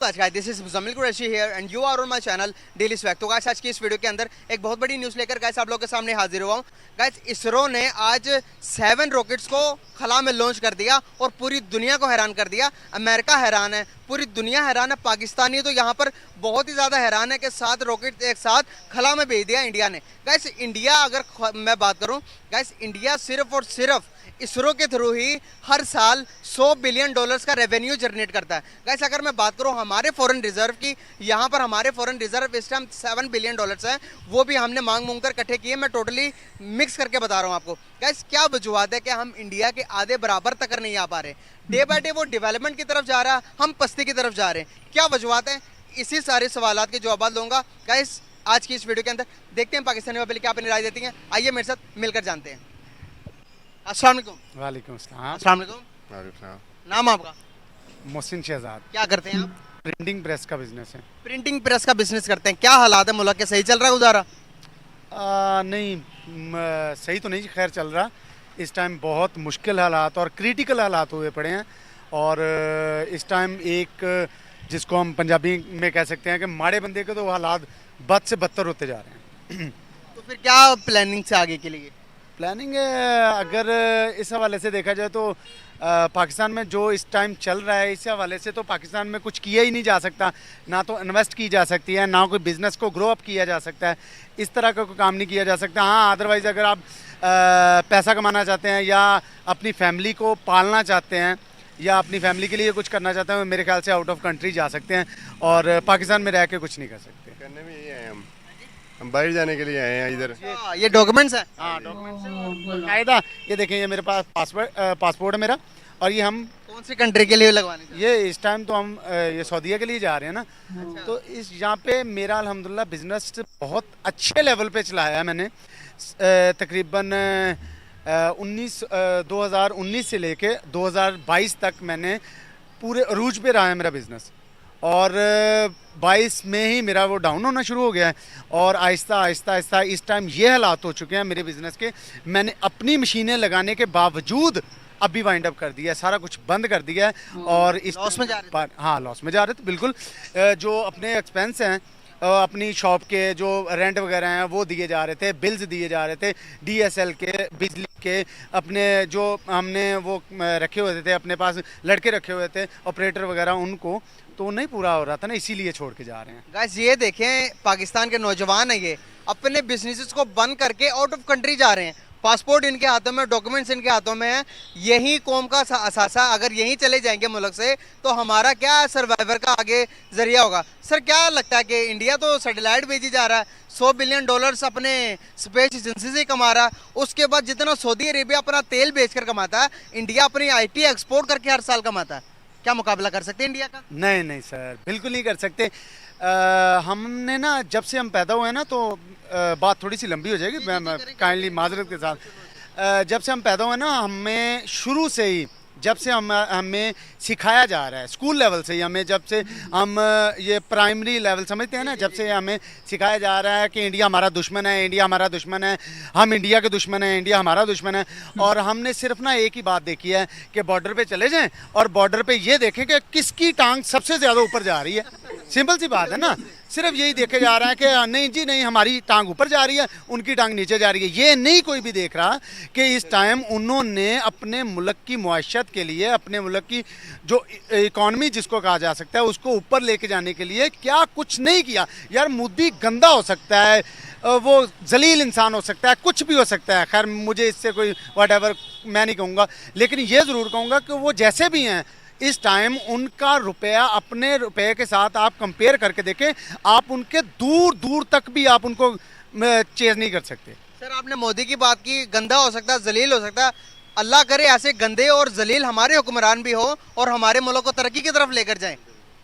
Guys this is Muzammil Qureshi here and you are on my channel Daily Swag. तो guys आज की इस video के अंदर एक बहुत बड़ी न्यूज़ लेकर गाइस आप लोगों के सामने हाजिर हुआ हूँ। गाइस इसरो ने आज 7 रॉकेट्स को खला में लॉन्च कर दिया और पूरी दुनिया को हैरान कर दिया। अमेरिका हैरान है, पूरी दुनिया हैरान है, पाकिस्तानी तो यहाँ पर बहुत ही ज़्यादा हैरान है कि 7 रॉकेट एक साथ खला में भेज दिया इंडिया ने। गाइस इंडिया अगर मैं बात करूँ, गाइस इंडिया सिर्फ और सिर्फ इसरो के थ्रू ही हर साल $100 बिलियन का रेवेन्यू जनरेट करता है। गाइस अगर मैं बात करूं हमारे फॉरेन रिजर्व की, यहाँ पर हमारे फॉरेन रिजर्व इस टाइम $7 बिलियन है, वो भी हमने मांग कर इकट्ठे किए। मैं टोटली मिक्स करके बता रहा हूँ आपको। गाइस क्या वजूहत है कि हम इंडिया के आधे बराबर तक नहीं आ पा रहे। डे बाय डे वो डेवलपमेंट की तरफ जा रहा है, हम पस्ती की तरफ जा रहे हैं। क्या वजूहत है, इसी सारे सवालात के जवाब दूंगा गाइस आज की इस वीडियो के अंदर। देखते हैं पाकिस्तानी पब्लिक क्या अपनी राय देती है, आइए मेरे साथ मिलकर जानते हैं। अस्सलाम वालेकुम। वालेकुम अस्सलाम। अस्सलाम वालेकुम। नाम आपका? मोहसिन शहजाद। क्या करते हैं आप? प्रिंटिंग प्रेस का बिजनेस है। प्रिंटिंग प्रेस का बिजनेस करते हैं। क्या हालात है मुल्क के, सही चल रहा है गुजारा? नहीं सही तो नहीं खैर चल रहा। इस टाइम बहुत मुश्किल हालात और क्रिटिकल हालात हुए पड़े हैं और इस टाइम एक जिसको हम पंजाबी में कह सकते हैं कि माड़े बंदे के तो हालात बद से बदतर होते जा रहे हैं। तो फिर क्या प्लानिंग से आगे के लिए? प्लानिंग अगर इस हवाले से देखा जाए तो पाकिस्तान में जो इस टाइम चल रहा है, इस हवाले से तो पाकिस्तान में कुछ किया ही नहीं जा सकता। ना तो इन्वेस्ट की जा सकती है, ना कोई बिज़नेस को ग्रो अप किया जा सकता है। इस तरह का कोई काम नहीं किया जा सकता। हाँ अदरवाइज़ अगर आप पैसा कमाना चाहते हैं या अपनी फैमिली को पालना चाहते हैं या अपनी फैमिली के लिए कुछ करना चाहते हैं, मेरे ख्याल से आउट ऑफ कंट्री जा सकते हैं और पाकिस्तान में रह के कुछ नहीं कर सकते। करने में ये आए हम बाहर जाने के लिए आए हैं इधर। ये डॉक्यूमेंट्स हैं? हाँ डॉक्यूमेंट्स कायदा। ये देखें, ये मेरे पास पासपोर्ट है मेरा और ये हम कौन सी कंट्री के लिए लगवाने? ये इस टाइम तो हम ये सऊदीया के लिए जा रहे हैं ना। अच्छा। तो इस यहाँ पे मेरा अल्हम्दुलिल्लाह बिजनेस बहुत अच्छे लेवल पे चलाया है मैंने। तकरीबन 2019 से लेके 2022 तक मैंने पूरे अरूज पे रहा है मेरा बिज़नेस और 22 में ही मेरा वो डाउन होना शुरू हो गया है और आहिस्ता आहिस्ता आहिस्ता इस टाइम ये हालात हो चुके हैं मेरे बिज़नेस के। मैंने अपनी मशीनें लगाने के बावजूद अभी वाइंड अप कर दिया है, सारा कुछ बंद कर दिया है और इस लॉस में जा रहे थे? हाँ लॉस में जा रहे थे बिल्कुल। जो अपने एक्सपेंस हैं अपनी शॉप के जो रेंट वगैरह हैं वो दिए जा रहे थे, बिल्स दिए जा रहे थे, DSL के, बिजली के, अपने जो हमने वो रखे हुए थे अपने पास लड़के रखे हुए थे ऑपरेटर वगैरह, उनको तो नहीं पूरा हो रहा था ना, इसीलिए छोड़ के जा रहे हैं। गाइस ये देखें, पाकिस्तान के नौजवान है, ये अपने बिजनेसेस को बंद करके आउट ऑफ कंट्री जा रहे हैं। पासपोर्ट इनके हाथों में, डॉक्यूमेंट्स इनके हाथों में है। यही कौम का असासा, अगर यहीं चले जाएंगे मुल्क से तो हमारा क्या सर्वाइवर का आगे जरिया होगा? सर क्या लगता है कि इंडिया तो सैटेलाइट भेजी जा रहा है, $100 बिलियन अपने स्पेस एजेंसी से कमा रहा है, उसके बाद जितना सऊदी अरेबिया अपना तेल बेचकर कमाता है, इंडिया अपनी IT एक्सपोर्ट करके हर साल कमाता है। क्या मुकाबला कर सकते हैं इंडिया का? नहीं नहीं सर, बिल्कुल नहीं कर सकते। हमने ना जब से हम पैदा हुए ना तो बात थोड़ी सी लंबी हो जाएगी, मैं काइंडली माजरत के साथ। जब से हम पैदा हुए ना, हमें शुरू से ही जब से हमें सिखाया जा रहा है स्कूल लेवल से ही, हमें जब से हम ये प्राइमरी लेवल समझते हैं ना, जब से हमें सिखाया जा रहा है कि इंडिया हमारा दुश्मन है, इंडिया हमारा दुश्मन है, हम इंडिया के दुश्मन हैं, इंडिया हमारा दुश्मन है। और हमने सिर्फ ना एक ही बात देखी है कि बॉर्डर पे चले जाएं और बॉर्डर पे ये देखें कि किसकी टांग सबसे ज़्यादा ऊपर जा रही है। सिंपल सी बात है ना, सिर्फ यही देखे जा रहा है कि नहीं जी नहीं, हमारी टांग ऊपर जा रही है, उनकी टांग नीचे जा रही है। ये नहीं कोई भी देख रहा कि इस टाइम उन्होंने अपने मुल्क की मुआशत के लिए, अपने मुल्क की जो इकॉनमी जिसको कहा जा सकता है, उसको ऊपर लेके जाने के लिए क्या कुछ नहीं किया। यार मोदी गंदा हो सकता है, वो जलील इंसान हो सकता है, कुछ भी हो सकता है, खैर मुझे इससे कोई व्हाटएवर मैं नहीं कहूँगा, लेकिन ये ज़रूर कहूँगा कि वो जैसे भी हैं इस टाइम उनका रुपया अपने रुपये के साथ आप कंपेयर करके देखें, आप उनके दूर दूर तक भी आप उनको चेज़ नहीं कर सकते। सर आपने मोदी की बात की, गंदा हो सकता है, जलील हो सकता है। अल्लाह करे ऐसे गंदे और जलील हमारे हुक्मरान भी हो और हमारे मुल्क को तरक्की की तरफ लेकर जाएं।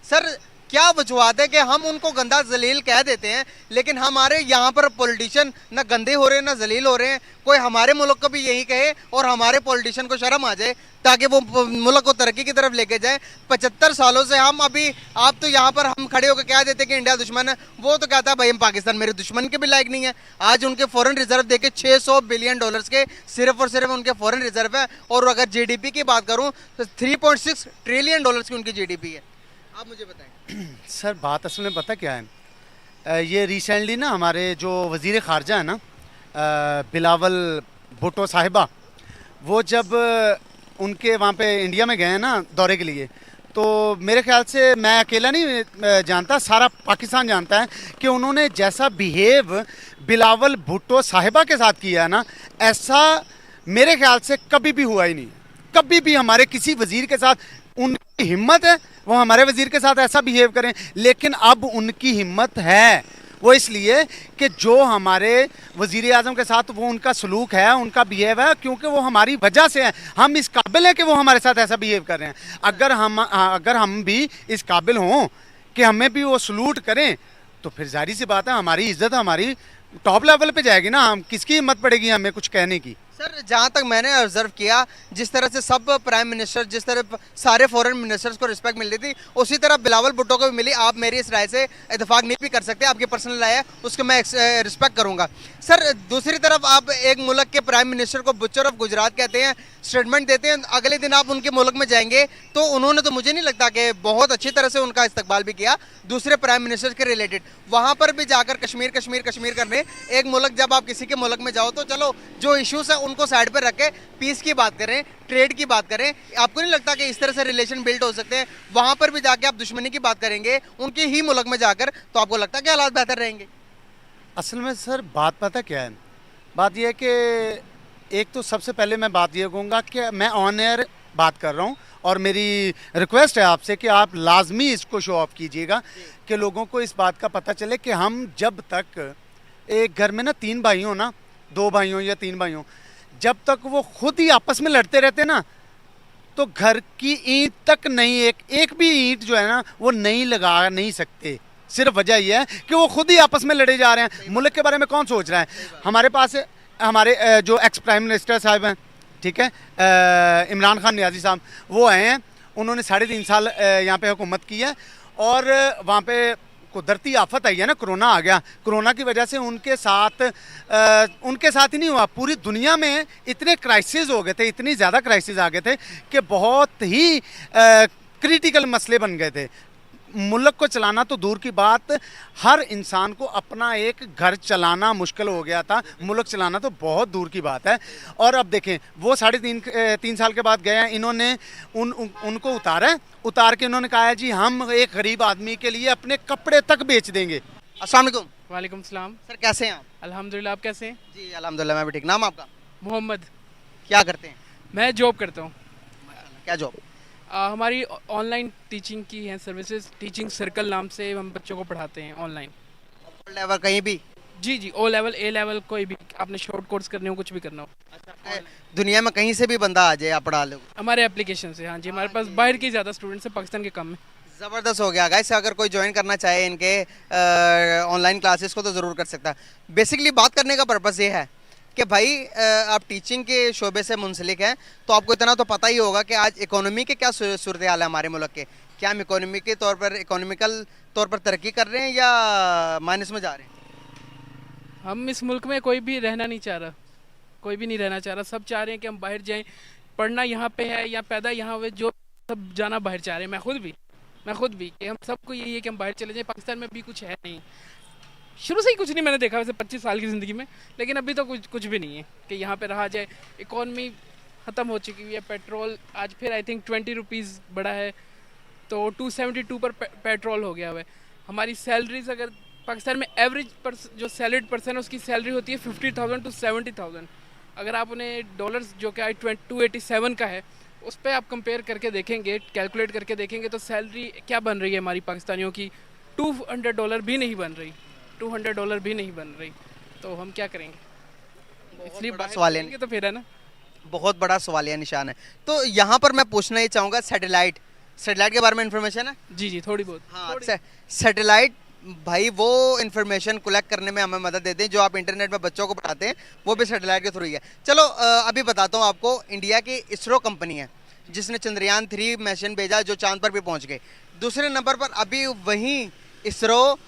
सर क्या वजूहत है कि हम उनको गंदा जलील कह देते हैं, लेकिन हमारे यहाँ पर पॉलिटिशियन ना गंदे हो रहे हैं ना जलील हो रहे हैं? कोई हमारे मुल्क को भी यही कहे और हमारे पॉलिटिशियन को शर्म आ जाए ताकि वो मुल्क को तरक्की की तरफ लेके जाए। 75 सालों से हम अभी, आप तो यहाँ पर हम खड़े होकर कह देते हैं कि इंडिया दुश्मन है, वो तो कहता है भाई हम पाकिस्तान मेरे दुश्मन के भी लायक नहीं है। आज उनके फॉरेन रिजर्व देखे $600 बिलियन के सिर्फ और सिर्फ उनके फॉरेन रिजर्व है, और अगर GDP की बात करूँ तो $3.6 ट्रिलियन की उनकी GDP है। आप मुझे बताएं। सर बात असल में पता क्या है, ये रिसेंटली ना हमारे जो वज़ीर ख़ारजा है ना, बिलावल भुट्टो साहिबा, वो जब उनके वहाँ पे इंडिया में गए हैं ना दौरे के लिए, तो मेरे ख्याल से मैं अकेला नहीं जानता, सारा पाकिस्तान जानता है कि उन्होंने जैसा बिहेव बिलावल भुट्टो साहिबा के साथ किया है ना, ऐसा मेरे ख्याल से कभी भी हुआ ही नहीं। कभी भी हमारे किसी वज़ीर के साथ उनकी हिम्मत है वो हमारे वज़ीर के साथ ऐसा बिहेव करें, लेकिन अब उनकी हिम्मत है वो इसलिए कि जो हमारे वज़ीर आज़म के साथ वो उनका सलूक है, उनका बिहेव है, क्योंकि वो हमारी वजह से है। हम इस काबिल हैं कि वो हमारे साथ ऐसा बिहेव कर रहे हैं। अगर हम भी इस काबिल हों कि हमें भी वो सलूट करें, तो फिर जाहिर सी बात है हमारी इज्जत हमारी टॉप लेवल पे जाएगी ना। हम किसकी हिम्मत पड़ेगी हमें कुछ कहने की। सर जहाँ तक मैंने ऑब्जर्व किया, जिस तरह से सब प्राइम मिनिस्टर, जिस तरह सारे फॉरेन मिनिस्टर्स को रिस्पेक्ट मिल रही थी, उसी तरह बिलावल भुट्टो को भी मिली। आप मेरी इस राय से इतफाक नहीं भी कर सकते, आपकी पर्सनल राय है, उसको मैं रिस्पेक्ट करूंगा। सर दूसरी तरफ आप एक मुल्क के प्राइम मिनिस्टर को बुच्चर ऑफ गुजरात कहते हैं, स्टेटमेंट देते हैं, अगले दिन आप उनके मुल्क में जाएंगे तो उन्होंने तो मुझे नहीं लगता कि बहुत अच्छी तरह से उनका इस्तकबाल भी किया दूसरे प्राइम मिनिस्टर के रिलेटेड। वहाँ पर भी जाकर कश्मीर कश्मीर कश्मीर करने, एक मुल्क जब आप किसी के मुल्क में जाओ तो चलो जो इश्यूज है उनको साइड पर रख के पीस की बात करें, ट्रेड की बात करें। आपको नहीं लगता कि इस तरह से रिलेशन बिल्ड हो सकते हैं? वहां पर भी जाके आप दुश्मनी की बात करेंगे उनके ही मुल्क में जाकर, तो आपको लगता है कि हालात बेहतर रहेंगे? असल में सर बात पता क्या है, बात यह है कि एक तो सबसे पहले मैं बात ये कहूँगा कि मैं ऑन एयर बात कर रहा हूँ और मेरी रिक्वेस्ट है आपसे कि आप लाजमी इसको शो ऑफ कीजिएगा कि लोगों को इस बात का पता चले कि हम जब तक एक घर में ना 3 भाई हों ना, 2 भाई हों या 3 भाई हों, जब तक वो खुद ही आपस में लड़ते रहते ना, तो घर की ईंट तक नहीं, एक भी ईंट जो है ना वो नहीं लगा नहीं सकते। सिर्फ वजह यह है कि वो खुद ही आपस में लड़े जा रहे हैं। मुल्क के बारे में कौन सोच रहा है? हमारे पास हमारे जो एक्स प्राइम मिनिस्टर साहब हैं, ठीक है, इमरान खान नियाज़ी साहब, वो आए हैं, उन्होंने 3.5 साल यहाँ पे हुकूमत की है और वहाँ पे कुदरती आफत आई है ना, कोरोना आ गया। कोरोना की वजह से उनके साथ ही नहीं हुआ, पूरी दुनिया में इतने क्राइसिस हो गए थे, इतनी ज़्यादा क्राइसिस आ गए थे कि बहुत ही क्रिटिकल मसले बन गए थे। मुल्क को चलाना तो दूर की बात, हर इंसान को अपना एक घर चलाना मुश्किल हो गया था, मुल्क चलाना तो बहुत दूर की बात है। और अब देखें वो 3.5 साल के बाद गए हैं, इन्होंने उनको उतार के इन्होंने कहा है जी हम एक गरीब आदमी के लिए अपने कपड़े तक बेच देंगे। अस्सलाम वालेकुम। वालेकुम सलाम। सर कैसे हैं आप? अल्हम्दुलिल्लाह, आप कैसे हैं? जी अल्हम्दुलिल्लाह मैं भी ठीक। नाम आपका? मोहम्मद। क्या करते हैं? मैं जॉब करता हूँ। क्या जॉब? हमारी ऑनलाइन टीचिंग की है सर्विसेज, टीचिंग सर्कल नाम से हम बच्चों को पढ़ाते हैं ऑनलाइन। लेवल कहीं भी? जी जी, ओ लेवल ए लेवल कोई भी, आपने शॉर्ट कोर्स करने हो, कुछ भी करना हो। दुनिया में कहीं से भी बंदा आ जाए आप पढ़ा लो? हमारे एप्लीकेशन से, हाँ जी। हमारे पास बाहर के ज़्यादा स्टूडेंट्स हैं, पाकिस्तान के कम है। ज़बरदस्त हो गया गाइस, अगर कोई ज्वाइन करना चाहे इनके ऑनलाइन क्लासेस को तो ज़रूर कर सकता है। बेसिकली बात करने का पर्पस ये है कि भाई आप टीचिंग के शोबे से मुंसलिक हैं तो आपको इतना तो पता ही होगा कि आज इकोनॉमी के क्या सूरत हाल है हमारे मुल्क के। क्या हम इकोनॉमी के तौर पर, इकोनॉमिकल तौर पर तरक्की कर रहे हैं या माइनस में जा रहे हैं? हम इस मुल्क में कोई भी रहना नहीं चाह रहा, कोई भी नहीं रहना चाह रहा। सब चाह रहे हैं कि हम बाहर जाएं, पढ़ना यहाँ पे है या पैदा यहाँ हुए, जो सब जाना बाहर चाह रहे हैं। मैं खुद भी कि हम सबको यही है कि हम बाहर चले जाएं। पाकिस्तान में भी कुछ है नहीं, शुरू से ही कुछ नहीं मैंने देखा वैसे 25 साल की ज़िंदगी में, लेकिन अभी तो कुछ भी नहीं है कि यहाँ पे रहा जाए। इकॉनमी ख़त्म हो चुकी है। पेट्रोल आज फिर आई थिंक 20 रुपीज़ बढ़ा है, तो 272 पर पेट्रोल हो गया हुआ है। हमारी सैलरीज अगर पाकिस्तान में एवरेज जो सैलरीड पर्सन है उसकी सैलरी होती है 50,000 to 70,000। अगर आप उन्हें डॉलर्स जो कि 287 का है उस पर आप कंपेयर करके देखेंगे, कैलकुलेट करके देखेंगे, तो सैलरी क्या बन रही है हमारी पाकिस्तानियों की? $200 भी नहीं बन रही, $200 भी नहीं बन रही। तो हम क्या करेंगे? इसलिए सवाल है तो फिर है ना, बहुत बड़ा सवालिया निशान है। तो यहाँ पर मैं पूछना ही चाहूँगा, सैटेलाइट के बारे में इंफॉर्मेशन है? जी जी, थोड़ी बहुत। हाँ, सैटेलाइट भाई वो इन्फॉर्मेशन कलेक्ट करने में हमें मदद देते हैं, जो आप इंटरनेट में बच्चों को पढ़ाते हैं वो भी सैटेलाइट के थ्रू ही है। चलो अभी बताता हूँ आपको, इंडिया की इसरो कंपनी है जिसने चंद्रयान 3 मिशन भेजा जो चांद पर भी पहुँच गए। दूसरे नंबर पर अभी वहीं इसरो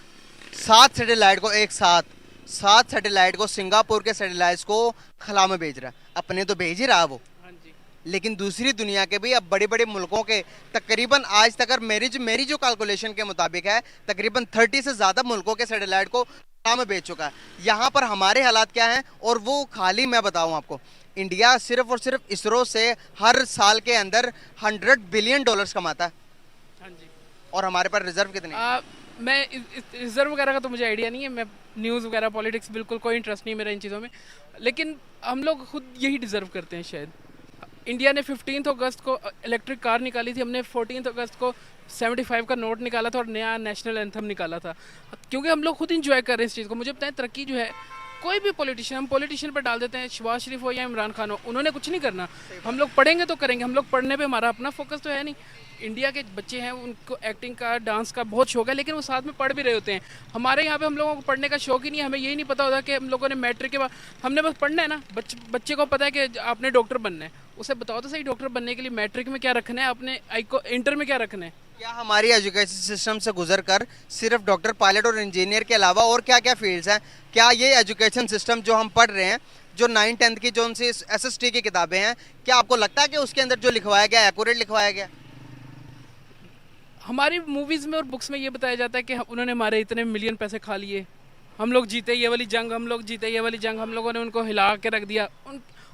7 सैटेलाइट को एक साथ 7 सैटेलाइट को, सिंगापुर के सैटेलाइट्स को खला में भेज रहा है। अपने तो भेज ही रहा वो, हाँ जी। लेकिन दूसरी दुनिया के भी अब बड़े बड़े मुल्कों के तकरीबन आज तक अगर मेरी जो कैलकुलेशन के मुताबिक है तकरीबन 30 से ज़्यादा मुल्कों के सैटेलाइट को में बेच चुका है। यहाँ पर हमारे हालात क्या हैं, और वो खाली मैं बताऊँ आपको, इंडिया सिर्फ और सिर्फ इसरो से हर साल के अंदर $100 बिलियन कमाता है। हाँ जी। और हमारे पास रिजर्व कितने हैं? मैं रिजर्व वगैरह का तो मुझे आइडिया नहीं है, मैं न्यूज़ वगैरह पॉलिटिक्स बिल्कुल कोई इंटरेस्ट नहीं मेरा इन चीज़ों में, लेकिन हम लोग खुद यही डिज़र्व करते हैं शायद। इंडिया ने 15 अगस्त को इलेक्ट्रिक कार निकाली थी, हमने 14 अगस्त को 75 का नोट निकाला था और नया नेशनल एंथम निकाला था, क्योंकि हम लोग खुद इंजॉय कर रहे हैं इस चीज़ को। मुझे बताएं, तरक्की जो है कोई भी पॉलिटिशियन, हम पॉलिटिशियन पर डाल देते हैं, शहबाज शरीफ हो या इमरान खान हो, उन्होंने कुछ नहीं करना। हम लोग पढ़ेंगे तो करेंगे, हम लोग पढ़ने पे हमारा अपना फोकस तो है नहीं। इंडिया के बच्चे हैं, उनको एक्टिंग का, डांस का बहुत शौक है, लेकिन वो साथ में पढ़ भी रहे होते हैं। हमारे यहाँ पे हम लोगों को पढ़ने का शौक ही नहीं है, हमें यही नहीं पता होता कि हम लोगों ने मैट्रिक के बाद हमने बस पढ़ना है ना। बच्चे को पता है कि आपने डॉक्टर बनना है, उसे बताओ तो सही डॉक्टर बनने के लिए मैट्रिक में क्या रखना है, अपने इंटर में क्या रखना है। क्या हमारी एजुकेशन सिस्टम से गुजर कर सिर्फ डॉक्टर, पायलट और इंजीनियर के अलावा और क्या क्या फील्ड्स हैं? क्या ये एजुकेशन सिस्टम जो हम पढ़ रहे हैं, जो 9-10 की जो उनसे SST की किताबें हैं, क्या आपको लगता है कि उसके अंदर जो लिखवाया गया एक्यूरेट लिखवाया गया? हमारी मूवीज़ में और बुक्स में ये बताया जाता है कि उन्होंने हमारे इतने मिलियन पैसे खा लिए, हम लोग जीते ये वाली जंग, हम लोग जीते ये वाली जंग, हम लोगों ने उनको हिला के रख दिया।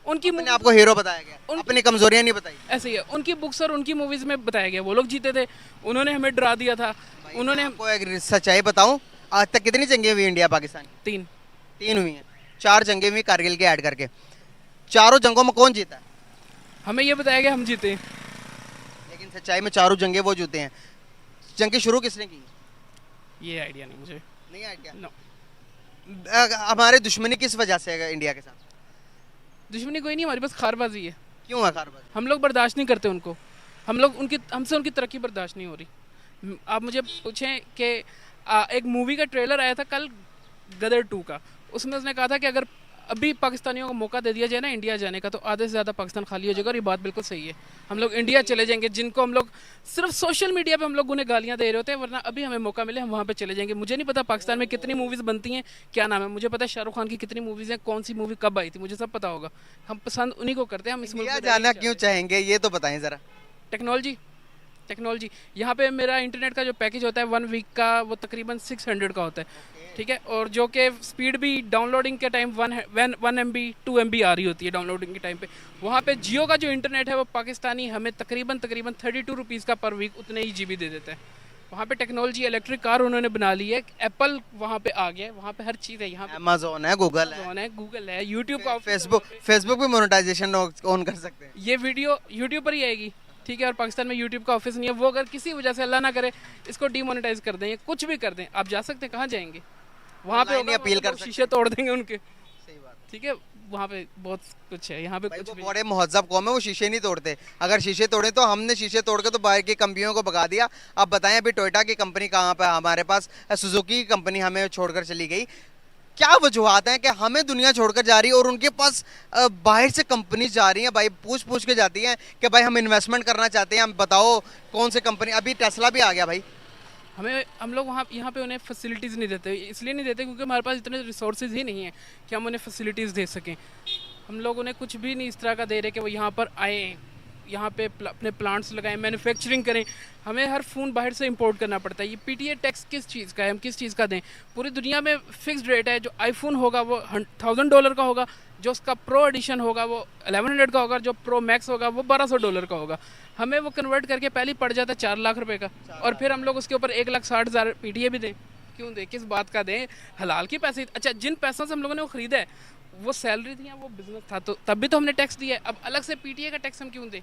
उनकी मैंने आपको हीरो बताया गया, अपनी कमजोरियां नहीं बताई। ऐसे ही है, उनकी बुक्स और उनकी मूवीज़ में बताया गया वो लोग जीते थे, उन्होंने हमें डरा दिया था। उन्होंने आपको एक सच्चाई बताऊं, आज तक कितनी जंगें हुई इंडिया पाकिस्तान की? 3 हुई हैं। 4 जंगें हुई कारगिल के ऐड करके। चारों जंगों में कौन जीता है? हमें ये बताया गया हम जीते, लेकिन सच्चाई में चारों जंगें वो जीते हैं। जंग शुरू किसने की? ये आइडिया नहीं मुझे। नहीं आइडिया? नो। हमारे दुश्मनी किस वजह से है इंडिया के साथ? दुश्मनी कोई नहीं, हमारी बस खारबाजी है। क्यों है खारबाजी? हम लोग बर्दाश्त नहीं करते उनको, हम लोग हमसे उनकी तरक्की बर्दाश्त नहीं हो रही। आप मुझे पूछें कि एक मूवी का ट्रेलर आया था कल, गदर 2 का, उसमें उसने कहा था कि अगर अभी पाकिस्तानियों को मौका दे दिया जाए ना इंडिया जाने का, तो आधे से ज़्यादा पाकिस्तान खाली हो जाएगा। और ये बात बिल्कुल सही है, हम लोग इंडिया चले जाएंगे, जिनको हम लोग सिर्फ सोशल मीडिया पे हम लोग उन्हें गालियाँ दे रहे होते हैं, वरना अभी हमें मौका मिले हम वहाँ पे चले जाएंगे। मुझे नहीं पता पाकिस्तान में कितनी मूवीज़ बनती हैं, क्या नाम है, मुझे पता है शाहरुख खान की कितनी मूवीज़ हैं, कौन सी मूवी कब आई थी, मुझे सब पता होगा। हम पसंद उन्हीं को करते हैं, हम इस मुल्क में जाना क्यों चाहेंगे ये तो बताएं ज़रा। टेक्नोलॉजी यहाँ पे मेरा इंटरनेट का जो पैकेज होता है 1 वीक का, वो तकरीबन 600 का होता है, ठीक है, और जो कि स्पीड भी डाउनलोडिंग के टाइम 1 MB 2 MB आ रही होती है डाउनलोडिंग के टाइम पे। वहाँ पे जियो का जो इंटरनेट है वो पाकिस्तानी हमें तकरीबन 32 रुपीज़ का पर वीक उतने ही GB दे देता है। वहाँ पे टेक्नोलॉजी, इलेक्ट्रिक कार उन्होंने बना ली है, एप्पल वहाँ पे आ गया है, वहाँ पे हर चीज़ है। यहाँ पे अमेज़न है, गूगल है, यूट्यूब का, फेसबुक भी मोनेटाइजेशन ऑन कर सकते हैं। ये वीडियो यूट्यूब पर ही आएगी, ठीक है, और पाकिस्तान में यूट्यूब का ऑफिस नहीं है। वो अगर किसी वजह से अल्लाह ना करे इसको डीमोनेटाइज कर दें, कुछ भी कर दें, आप जा सकते हैं, कहाँ जाएंगे? वहाँ पे अपील कर सकते, शीशे तोड़ देंगे उनके। सही बात, ठीक है, वहाँ पे बहुत कुछ है, यहाँ पे कुछ भी। बड़े महज़्ज़ब कौम है, वो शीशे नहीं तोड़ते। अगर शीशे तोड़े तो हमने शीशे तोड़ के तो बाहर की कंपनियों को भगा दिया। अब बताएं अभी टोयोटा की कंपनी कहाँ पे, हमारे पास सुजुकी की कंपनी हमें छोड़कर चली गई। क्या वजूहत हैं कि हमें दुनिया छोड़कर जा रही है और उनके पास बाहर से कंपनी जा रही हैं, भाई पूछ के जाती हैं कि भाई हम इन्वेस्टमेंट करना चाहते हैं, हम बताओ कौन से कंपनी। अभी टेस्ला भी आ गया भाई। हम लोग यहाँ पे उन्हें फैसिलिटीज़ नहीं देते, इसलिए नहीं देते क्योंकि हमारे पास इतने रिसोर्सेज ही नहीं हैं कि हम उन्हें फैसिलिटीज़ दे सकें। हम लोग उन्हें कुछ भी नहीं इस तरह का दे रहे कि वो यहाँ पर आए, यहाँ पे अपने प्लांट्स लगाएं, मैन्युफैक्चरिंग करें। हमें हर फ़ोन बाहर से इंपोर्ट करना पड़ता है। ये PTA टैक्स किस चीज़ का है, हम किस चीज़ का दें? पूरी दुनिया में फिक्स्ड रेट है। जो आईफोन होगा वो $1000 का होगा, जो उसका प्रो एडिशन होगा वो 1100 का होगा, जो प्रो मैक्स होगा वो $1200 का होगा। हमें वो कन्वर्ट करके पहले ही पड़ जाता है 4 लाख रुपए का, और फिर हम लोग उसके ऊपर 1,60,000 PTA भी दें। क्यों दें, किस बात का दें? हलाल की पैसे। अच्छा, जिन पैसों से हम लोगों ने वो ख़रीदा है वो सैलरी थी या वो बिजनेस था, तो तब भी तो हमने टैक्स दिया है। अब अलग से PTA का टैक्स हम क्यों दें?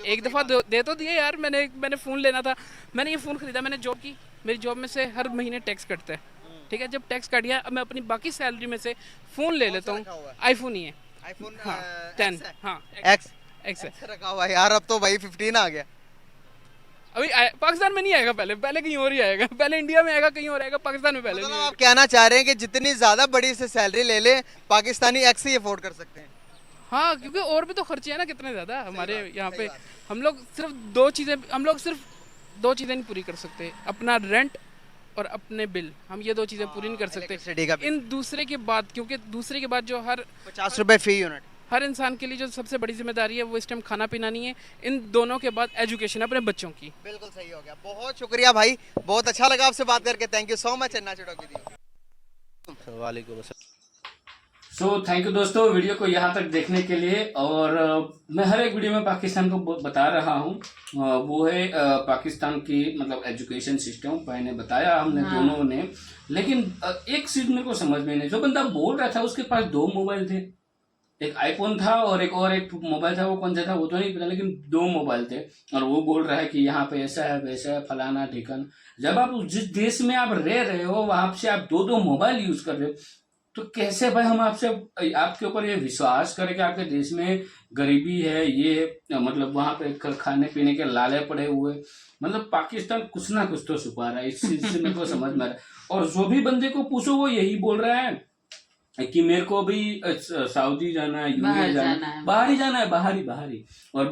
एक दफ़ा दे तो दिए यार। मैंने फ़ोन लेना था, मैंने ये फ़ोन ख़रीदा, मैंने जॉब की, मेरी जॉब में से हर महीने टैक्स कटता है, ठीक है। जब टैक्स कट गया, अब मैं अपनी बाकी सैलरी में से फ़ोन ले लेता हूँ। आईफोन ही है, आईफोन 10, हाँ, X है रखा हुआ है यार। अब तो भाई 15 आ गया। अभी पाकिस्तान में नहीं आएगा, पहले कहीं और ही आएगा। पहले इंडिया में आएगा, कहीं और आएगा, पाकिस्तान में पहले नहीं। आप कहना चाह रहे हैं कि जितनी ज़्यादा बड़ी से सैलरी ले ले पाकिस्तानी X ही अफोर्ड कर सकते हैं? हाँ, क्योंकि और भी तो खर्चे हैं ना कितने ज़्यादा हमारे यहाँ पे। हम लोग सिर्फ दो चीज़ें नहीं पूरी कर सकते, अपना रेंट और अपने बिल। हम ये 2 चीज़ें पूरी नहीं कर सकते इन दूसरे के बाद, क्योंकि दूसरे के बाद जो हर 50 रुपए फी यूनिट, हर इंसान के लिए जो सबसे बड़ी जिम्मेदारी है वो इस टाइम खाना पीना नहीं है, इन दोनों के बाद एजुकेशन अपने बच्चों की। बिल्कुल सही हो गया, बहुत शुक्रिया भाई, बहुत अच्छा लगा आपसे बात करके, थैंक यू सो मच अन्ना चटोकी। वालेकुम। सो थैंक यू दोस्तों वीडियो को यहाँ तक देखने के लिए। और मैं हर एक वीडियो में पाकिस्तान को बता रहा हूँ, वो है पाकिस्तान की मतलब एजुकेशन सिस्टम मैंने बताया हमने दोनों ने। लेकिन एक चीज मेरे को समझ में नहीं, जो बंदा बोल रहा था उसके पास 2 मोबाइल थे, एक आईफोन था और एक मोबाइल था, वो कौन सा था वो तो नहीं पता, लेकिन 2 मोबाइल थे। और वो बोल रहा है कि यहाँ पे ऐसा है वैसा है फलाना ठिकाना। जब आप जिस देश में आप रह रहे हो वहां से आप 2 मोबाइल यूज कर रहे हो, तो कैसे भाई हम आपके ऊपर ये विश्वास करें कि आपके देश में गरीबी है, ये मतलब वहां पे खाने पीने के लाले पड़े हुए। मतलब पाकिस्तान कुछ ना कुछ तो छुपा रहा है, इस चीज से मेरे को समझ में आ रहा है। और जो भी बंदे को पूछो वो यही बोल रहा है कि मेरे को भी सऊदी जाना है, यूएई जाना है, बाहर ही जाना है, बाहर ही। और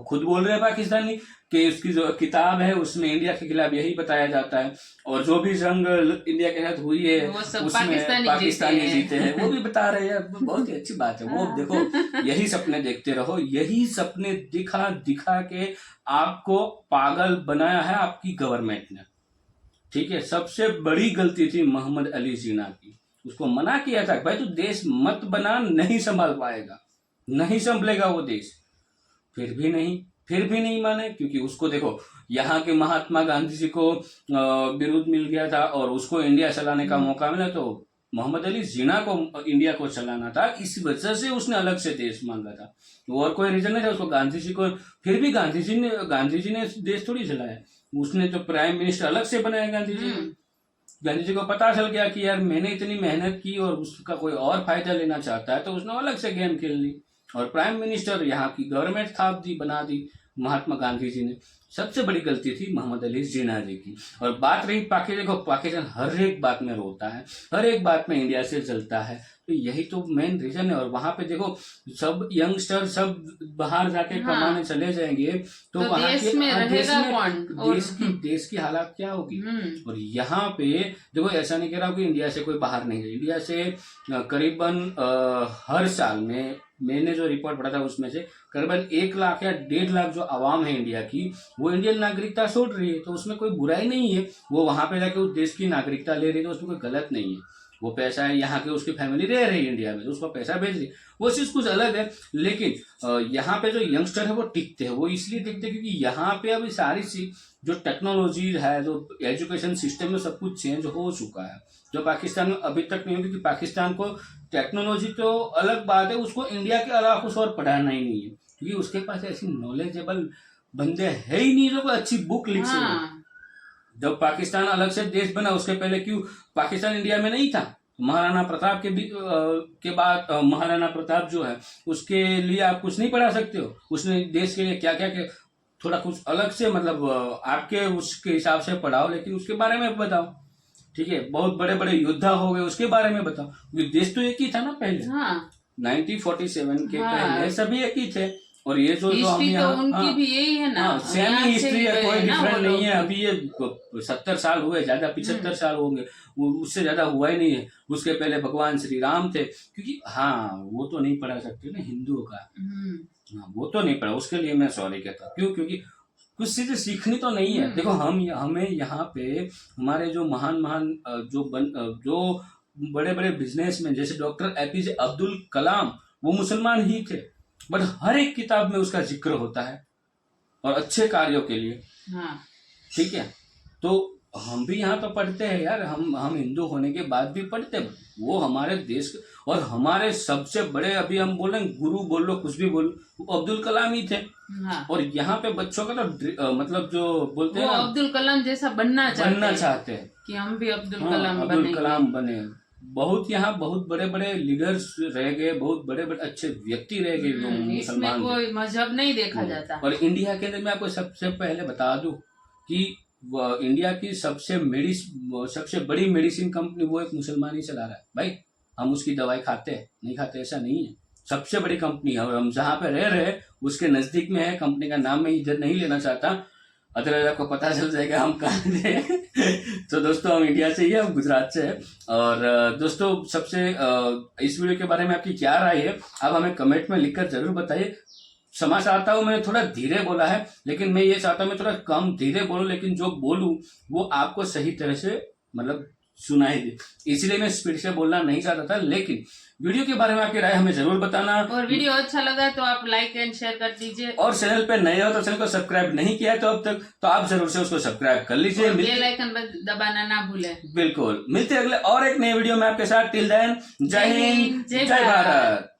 खुद बोल रहे हैं पाकिस्तानी कि उसकी जो किताब है उसमें इंडिया के खिलाफ यही बताया जाता है, और जो भी जंग इंडिया के साथ हुई है उसमें पाकिस्तानी जीते हैं, वो भी बता रहे हैं। बहुत ही अच्छी बात है। वो देखो यही सपने देखते रहो, यही सपने दिखा दिखा के आपको पागल बनाया है आपकी गवर्नमेंट ने। ठीक है, सबसे बड़ी गलती थी मोहम्मद अली जिन्ना की, उसको मना किया था भाई तू देश मत बना, नहीं संभाल पाएगा, नहीं संभलेगा वो देश। फिर भी नहीं माने, क्योंकि उसको देखो यहाँ के महात्मा गांधी जी को विरोध मिल गया था और उसको इंडिया चलाने का मौका मिला, तो मोहम्मद अली जिन्ना को इंडिया को चलाना था, इस वजह से उसने अलग से देश मांगा था, और कोई रीजन नहीं था उसको। गांधी जी को फिर भी गांधी जी ने देश थोड़ी चलाया, उसने तो प्राइम मिनिस्टर अलग से बनाया गांधी जी ने। गांधी जी को पता चल गया कि यार मैंने इतनी मेहनत की और उसका कोई और फायदा लेना चाहता है, तो उसने अलग से गेम खेल ली और प्राइम मिनिस्टर यहाँ की गवर्नमेंट स्थाप दी, बना दी महात्मा गांधी जी ने। सबसे बड़ी गलती थी मोहम्मद अली जिन्ना जी की। और बात रही पाकिस्तान हर एक बात में रोता है, हर एक बात में इंडिया से जलता है, तो यही तो मेन रीजन है। और वहां पे देखो सब यंगस्टर सब बाहर जाके कमाने चले जाएंगे, तो वहां के देश की हालत क्या होगी। और यहाँ पे देखो ऐसा नहीं कह रहा हूँ कि इंडिया से कोई बाहर नहीं है, इंडिया से करीबन हर साल में मैंने जो रिपोर्ट पढ़ा था उसमें से करीबन 1 लाख या 1.5 लाख जो आवाम है इंडिया की, वो इंडियन नागरिकता छोड़ रही है, तो उसमें कोई बुराई नहीं है। वो वहां पे जाके उस देश की नागरिकता ले रही है, तो उसमें कोई गलत नहीं है। वो पैसा है, यहाँ के उसकी फैमिली रह रही है इंडिया में, तो उसका पैसा भेज रही, वो चीज कुछ अलग है। लेकिन यहाँ पे जो यंगस्टर है वो टिकते हैं, वो इसलिए टिकते हैं क्योंकि यहाँ पे अभी सारी चीज जो टेक्नोलॉजी है, जो एजुकेशन सिस्टम में सब कुछ चेंज हो चुका है, जो पाकिस्तान में अभी तक नहीं हुआ। क्योंकि पाकिस्तान को टेक्नोलॉजी तो अलग बात है, उसको इंडिया के अलावा कुछ और पढ़ाना ही नहीं है, क्योंकि उसके पास ऐसी नॉलेजेबल बंदे है ही नहीं जो कोई अच्छी बुक लिख सके। जब पाकिस्तान अलग से देश बना उसके पहले क्यों पाकिस्तान इंडिया में नहीं था? महाराणा प्रताप के बाद महाराणा प्रताप जो है उसके लिए आप कुछ नहीं पढ़ा सकते हो, उसने देश के लिए क्या क्या किया, थोड़ा कुछ अलग से मतलब आपके उसके हिसाब से पढ़ाओ, लेकिन उसके बारे में बताओ। ठीक है, बहुत बड़े बड़े योद्धा हो गए उसके बारे में बताओ, क्योंकि देश तो एक ही था ना पहले। 1947 के पहले सभी एक ही थे। और ये जो हम यहाँ उनकी भी यही है ना, सेम ही हिस्ट्री है, कोई डिफरेंट नहीं है। अभी ये 70 साल हुए, ज्यादा 75 साल होंगे, उससे ज्यादा हुआ ही नहीं है। उसके पहले भगवान श्री राम थे, क्योंकि वो तो नहीं पढ़ा सकते ना हिंदुओं का, वो तो नहीं पढ़ा, उसके लिए मैं सॉरी कहता। क्यों? क्योंकि कुछ चीजें सीखनी तो नहीं है। देखो हमें यहाँ पे हमारे जो महान जो बड़े बड़े बिजनेसमैन जैसे डॉक्टर एपीजे अब्दुल कलाम, वो मुसलमान ही थे, बट हर एक किताब में उसका जिक्र होता है और अच्छे कार्यों के लिए। ठीक है, तो हम भी यहाँ तो पढ़ते हैं यार, हम हिंदू होने के बाद भी पढ़ते हैं। वो हमारे देश और हमारे सबसे बड़े, अभी हम बोले गुरु बोल लो कुछ भी बोल लो, वो अब्दुल कलाम ही थे। और यहाँ पे बच्चों का तो मतलब जो बोलते हैं अब्दुल कलाम जैसा बनना चाहते हैं कि हम भी अब्दुल कलाम बने। बहुत यहाँ बहुत बड़े बड़े लीडर्स रह गए, बहुत बड़े बड़े अच्छे व्यक्ति रह गए जो मुसलमान, कोई मजहब नहीं देखा जाता। और इंडिया के अंदर मैं आपको सबसे पहले बता दूं कि इंडिया की सबसे बड़ी मेडिसिन कंपनी वो एक मुसलमान ही चला रहा है। भाई हम उसकी दवाई खाते हैं नहीं खाते ऐसा नहीं है, सबसे बड़ी कंपनी है। और हम जहाँ पे रह रहे हैं उसके नजदीक में है, कंपनी का नाम मैं इधर नहीं लेना चाहता, अदरवाइज आपको पता चल जाएगा हम कहाँ से हैं। तो दोस्तों हम इंडिया से ही हैं, हम गुजरात से हैं। और दोस्तों सबसे इस वीडियो के बारे में आपकी क्या राय है आप हमें कमेंट में लिखकर जरूर बताइए। क्षमा चाहता हूँ, मैंने थोड़ा धीरे बोला है, लेकिन मैं ये चाहता हूँ मैं थोड़ा कम धीरे बोलूँ, लेकिन जो बोलूँ वो आपको सही तरह से मतलब सुनाई दे, इसलिए मैं स्पीड से बोलना नहीं चाहता था। लेकिन वीडियो के बारे में आपकी राय हमें जरूर बताना, और वीडियो अच्छा लगा तो आप लाइक एंड शेयर कर दीजिए, और चैनल पे नए हो तो चैनल को सब्सक्राइब नहीं किया है तो अब तक, तो आप जरूर से उसको सब्सक्राइब कर लीजिए। बेल आइकन दबाना ना भूलें। बिल्कुल, मिलते हैं अगले और एक नए वीडियो में आपके साथ। टिल देन, जय हिंद, जय भारत।